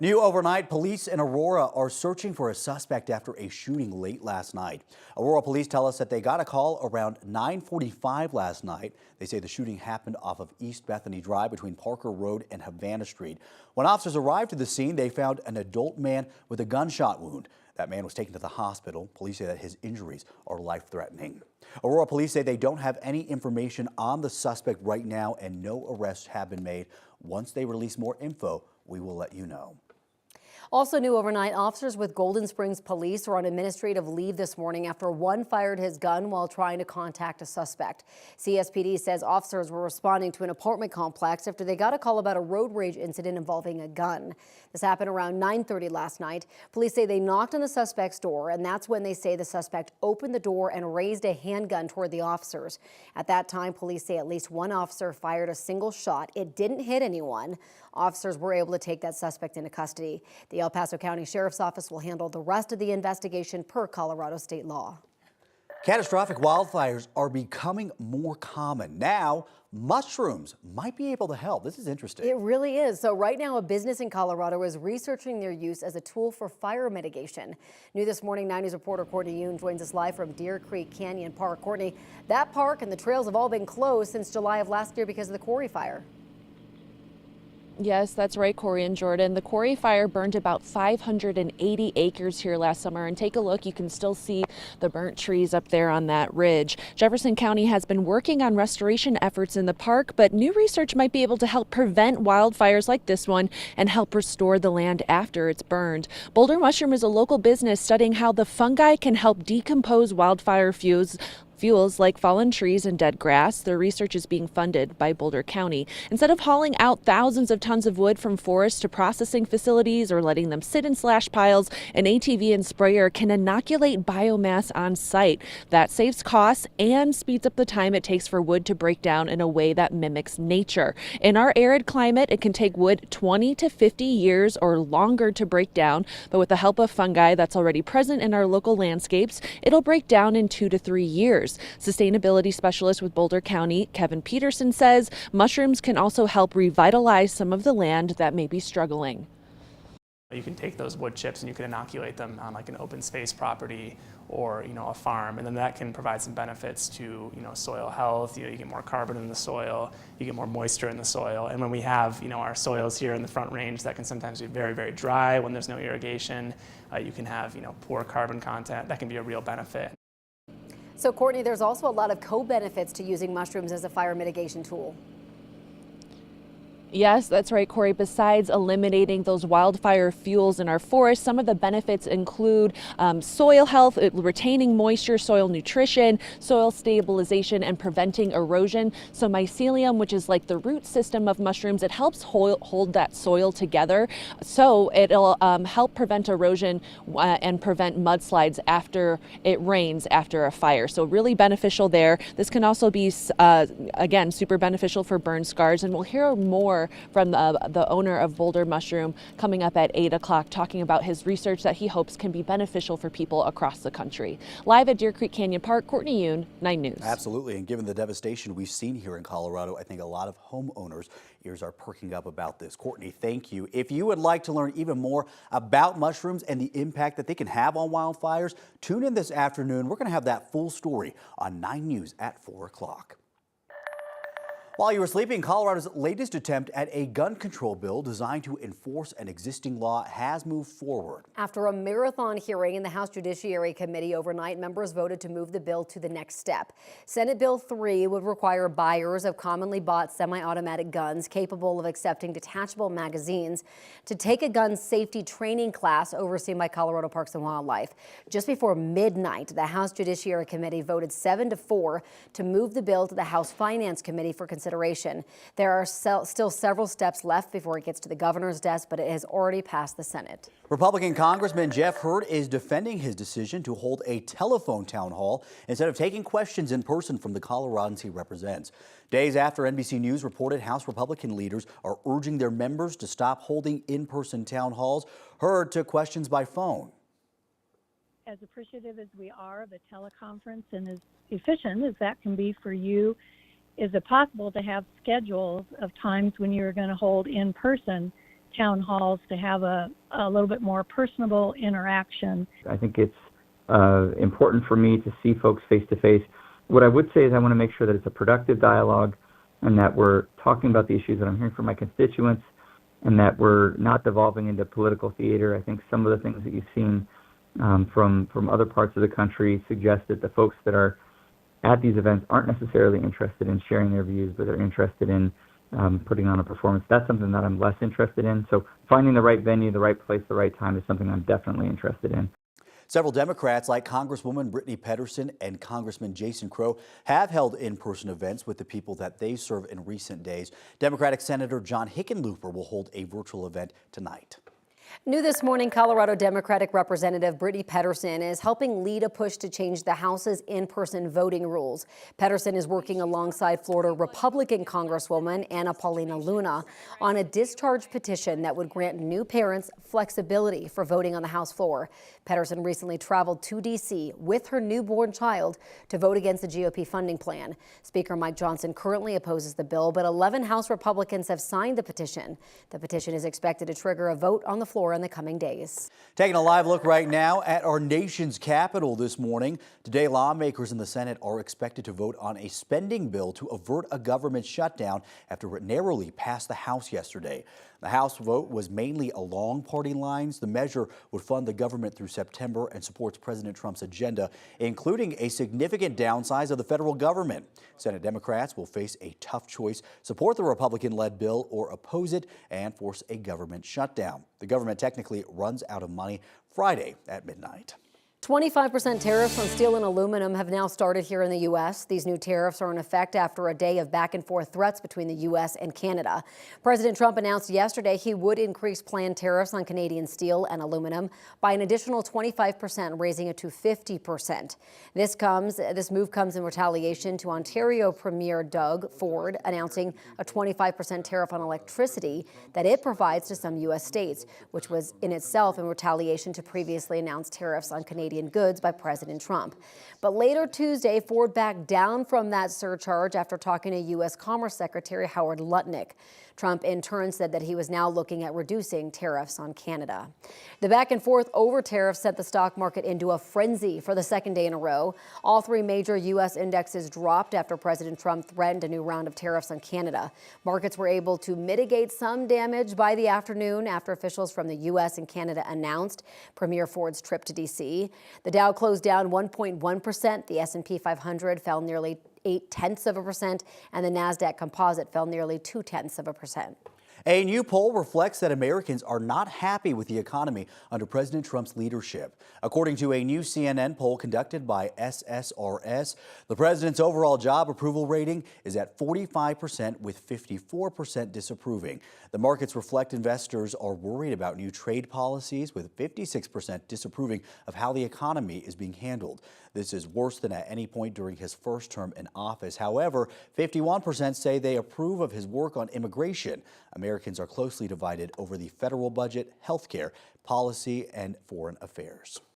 New overnight, police in Aurora are searching for a suspect after a shooting late last night. Aurora police tell us that they got a call around 9:45 last night. They say the shooting happened off of East Bethany Drive between Parker Road and Havana Street. When officers arrived to the scene, they found an adult man with a gunshot wound. That man was taken to the hospital. Police say that his injuries are life-threatening. Aurora police say they don't have any information on the suspect right now and no arrests have been made. Once they release more info, we will let you know. Also new overnight, officers with Golden Springs Police were on administrative leave this morning after one fired his gun while trying to contact a suspect. CSPD says officers were responding to an apartment complex after they got a call about a road rage incident involving a gun. This happened around 9:30 last night. Police say they knocked on the suspect's door, and that's when they say the suspect opened the door and raised a handgun toward the officers. At that time, police say at least one officer fired a single shot. It didn't hit anyone. Officers were able to take that suspect into custody. The El Paso County Sheriff's Office will handle the rest of the investigation per Colorado state law. Catastrophic wildfires are becoming more common. Now, mushrooms might be able to help. This is interesting. It really is. So right now, a business in Colorado is researching their use as a tool for fire mitigation. New this morning, 9 News reporter Courtney Yoon joins us live from Deer Creek Canyon Park. Courtney, that park and the trails have all been closed since July of last year because of the quarry fire. Yes, that's right, Corey and Jordan. The quarry fire burned about 580 acres here last summer. And take a look, you can still see the burnt trees up there on that ridge. Jefferson County has been working on restoration efforts in the park, but new research might be able to help prevent wildfires like this one and help restore the land after it's burned. Boulder Mushroom is a local business studying how the fungi can help decompose wildfire fuels like fallen trees and dead grass. Their research is being funded by Boulder County. Instead of hauling out thousands of tons of wood from forests to processing facilities or letting them sit in slash piles, an ATV and sprayer can inoculate biomass on site. That saves costs and speeds up the time it takes for wood to break down in a way that mimics nature. In our arid climate, it can take wood 20 to 50 years or longer to break down, but with the help of fungi that's already present in our local landscapes, it'll break down in 2 to 3 years. Sustainability specialist with Boulder County, Kevin Peterson, says mushrooms can also help revitalize some of the land that may be struggling. You can take those wood chips and you can inoculate them on like an open space property or a farm, and then that can provide some benefits to soil health. You get more carbon in the soil, you get more moisture in the soil, and when we have our soils here in the Front Range that can sometimes be very, very dry when there's no irrigation, you can have poor carbon content. That can be a real benefit. So Courtney, there's also a lot of co-benefits to using mushrooms as a fire mitigation tool. Yes, that's right, Corey. Besides eliminating those wildfire fuels in our forests, some of the benefits include soil health, retaining moisture, soil nutrition, soil stabilization, and preventing erosion. So mycelium, which is like the root system of mushrooms, it helps hold that soil together. So it'll help prevent erosion and prevent mudslides after it rains after a fire. So really beneficial there. This can also be, again, super beneficial for burn scars. And we'll hear more from the owner of Boulder Mushroom coming up at 8 o'clock, talking about his research that he hopes can be beneficial for people across the country. Live at Deer Creek Canyon Park, Courtney Yoon, 9 News. Absolutely, and given the devastation we've seen here in Colorado, I think a lot of homeowners' ears are perking up about this. Courtney, thank you. If you would like to learn even more about mushrooms and the impact that they can have on wildfires, tune in this afternoon. We're going to have that full story on 9 News at 4 o'clock. While you were sleeping, Colorado's latest attempt at a gun control bill designed to enforce an existing law has moved forward. After a marathon hearing in the House Judiciary Committee overnight, members voted to move the bill to the next step. Senate Bill 3 would require buyers of commonly bought semi-automatic guns capable of accepting detachable magazines to take a gun safety training class overseen by Colorado Parks and Wildlife. Just before midnight, the House Judiciary Committee voted 7-4 to move the bill to the House Finance Committee for consideration. There are still several steps left before it gets to the governor's desk, but it has already passed the Senate. Republican Congressman Jeff Hurd is defending his decision to hold a telephone town hall instead of taking questions in person from the Coloradans he represents. Days after NBC News reported House Republican leaders are urging their members to stop holding in-person town halls, Hurd took questions by phone. As appreciative as we are of the teleconference and as efficient as that can be for you, is it possible to have schedules of times when you're going to hold in person town halls to have a little bit more personable interaction. I think it's important for me to see folks face to face. What I would say is I want to make sure that it's a productive dialogue and that we're talking about the issues that I'm hearing from my constituents and that we're not devolving into political theater. I think some of the things that you've seen from other parts of the country suggest that the folks that are at these events aren't necessarily interested in sharing their views, but they're interested in putting on a performance. That's something that I'm less interested in. So finding the right venue, the right place, the right time is something I'm definitely interested in. Several Democrats like Congresswoman Brittany Pedersen and Congressman Jason Crow have held in-person events with the people that they serve in recent days. Democratic Senator John Hickenlooper will hold a virtual event tonight. New this morning, Colorado Democratic Representative Brittany Pedersen is helping lead a push to change the House's in-person voting rules. Pedersen is working alongside Florida Republican Congresswoman Anna Paulina Luna on a discharge petition that would grant new parents flexibility for voting on the House floor. Pedersen recently traveled to D.C. with her newborn child to vote against the GOP funding plan. Speaker Mike Johnson currently opposes the bill, but 11 House Republicans have signed the petition. The petition is expected to trigger a vote on the floor in the coming days. Taking a live look right now at our nation's capital this morning. Today, lawmakers in the Senate are expected to vote on a spending bill to avert a government shutdown after it narrowly passed the House yesterday. The House vote was mainly along party lines. The measure would fund the government through September and supports President Trump's agenda, including a significant downsize of the federal government. Senate Democrats will face a tough choice: support the Republican-led bill or oppose it and force a government shutdown. The government technically runs out of money Friday at midnight. 25% tariffs on steel and aluminum have now started here in the U.S. These new tariffs are in effect after a day of back and forth threats between the U.S. and Canada. President Trump announced yesterday he would increase planned tariffs on Canadian steel and aluminum by an additional 25%, raising it to 50%. This move comes in retaliation to Ontario Premier Doug Ford announcing a 25% tariff on electricity that it provides to some U.S. states, which was in itself in retaliation to previously announced tariffs on Canadian goods by President Trump. But later Tuesday, Ford backed down from that surcharge after talking to U.S. Commerce Secretary Howard Lutnick. Trump in turn said that he was now looking at reducing tariffs on Canada. The back and forth over tariffs sent the stock market into a frenzy for the second day in a row. All three major U.S. indexes dropped after President Trump threatened a new round of tariffs on Canada. Markets were able to mitigate some damage by the afternoon after officials from the U.S. and Canada announced Premier Ford's trip to D.C. The Dow closed down 1.1%. The S&P 500 fell nearly 0.8%, and the NASDAQ Composite fell nearly 0.2%. A new poll reflects that Americans are not happy with the economy under President Trump's leadership. According to a new CNN poll conducted by SSRS, the president's overall job approval rating is at 45%, with 54% disapproving. The markets reflect investors are worried about new trade policies, with 56% disapproving of how the economy is being handled. This is worse than at any point during his first term in office. However, 51% say they approve of his work on immigration. Americans are closely divided over the federal budget, health care, policy, and foreign affairs.